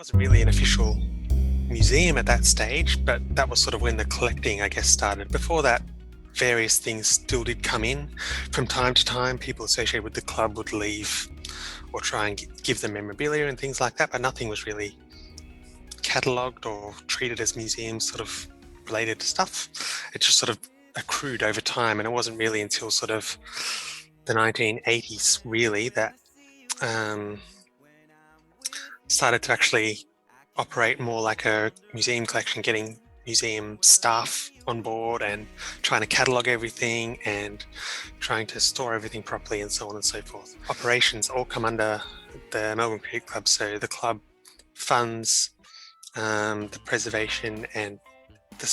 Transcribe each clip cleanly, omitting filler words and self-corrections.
wasn't really an official museum at that stage, but that was sort of when the collecting, I guess, started. Before that, various things still did come in from time to time. People associated with the club would leave or try and give them memorabilia and things like that, but nothing was really catalogued or treated as museum sort of related to stuff. It just sort of accrued over time, and it wasn't really until sort of the 1980s really that started to actually operate more like a museum collection, getting museum staff on board and trying to catalogue everything and trying to store everything properly and so on and so forth. Operations all come under the Melbourne Cricket Club, so the club funds the preservation and the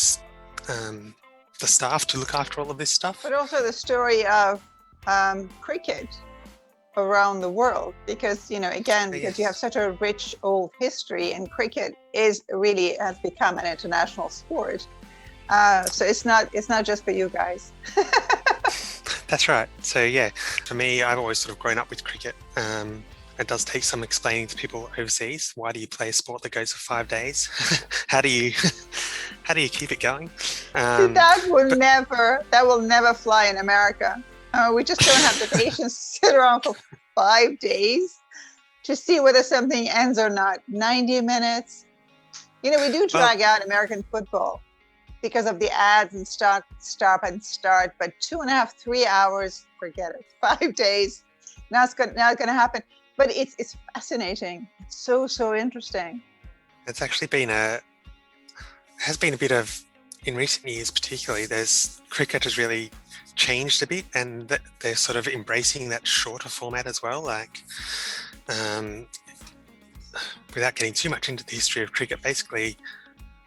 staff to look after all of this stuff. But also the story of cricket around the world, because because you have such a rich old history, and cricket has become an international sport. So it's not just for you guys. That's right. So yeah, for me, I've always sort of grown up with cricket. It does take some explaining to people overseas. Why do you play a sport that goes for 5 days? How do you keep it going? That will never fly in America. We just don't have the patience to sit around for 5 days to see whether something ends or not. 90 minutes. We do drag out American football because of the ads and stop and start, but 2.5, 3 hours, forget it. 5 days, not going to happen. But it's fascinating. It's so interesting. It's actually has been a bit of, in recent years particularly, cricket has really changed a bit, and they're sort of embracing that shorter format as well. Like, without getting too much into the history of cricket, basically,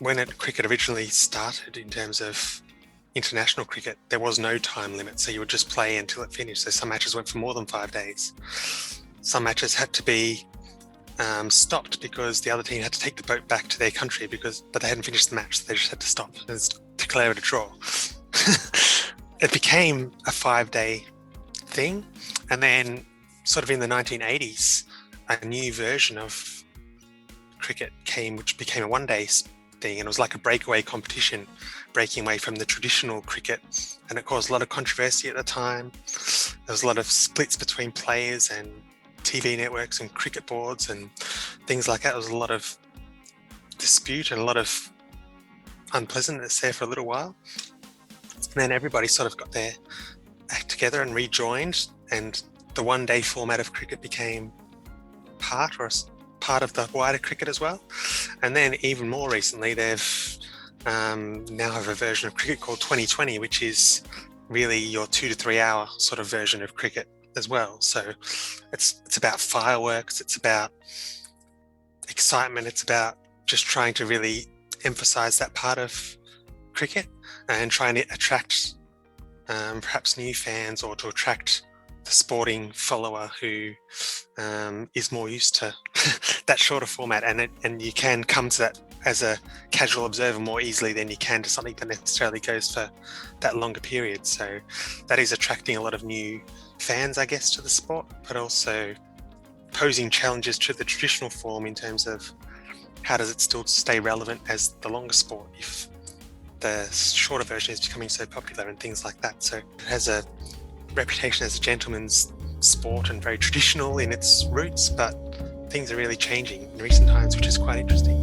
when cricket originally started in terms of international cricket, there was no time limit, so you would just play until it finished. So some matches went for more than 5 days. Some matches had to be stopped because the other team had to take the boat back to their country but they hadn't finished the match, so they just had to stop and declare it a draw. It became a 5-day thing, and then sort of in the 1980s, a new version of cricket came, which became a 1-day thing, and it was like a breakaway competition, breaking away from the traditional cricket, and it caused a lot of controversy at the time. There was a lot of splits between players and TV networks and cricket boards and things like that. There was a lot of dispute and a lot of unpleasantness there for a little while. And then everybody sort of got their act together and rejoined, and the 1-day format of cricket became part of the wider cricket as well. And then even more recently, they've now have a version of cricket called 2020, which is really your 2 to 3 hour sort of version of cricket as well. So it's about fireworks, it's about excitement, it's about just trying to really emphasize that part of cricket and trying to attract perhaps new fans, or to attract the sporting follower who is more used to that shorter format, and you can come to that as a casual observer more easily than you can to something that necessarily goes for that longer period. So that is attracting a lot of new fans, I guess, to the sport, but also posing challenges to the traditional form in terms of how does it still stay relevant as the longer sport if the shorter version is becoming so popular and things like that. So it has a reputation as a gentleman's sport and very traditional in its roots, but things are really changing in recent times, which is quite interesting.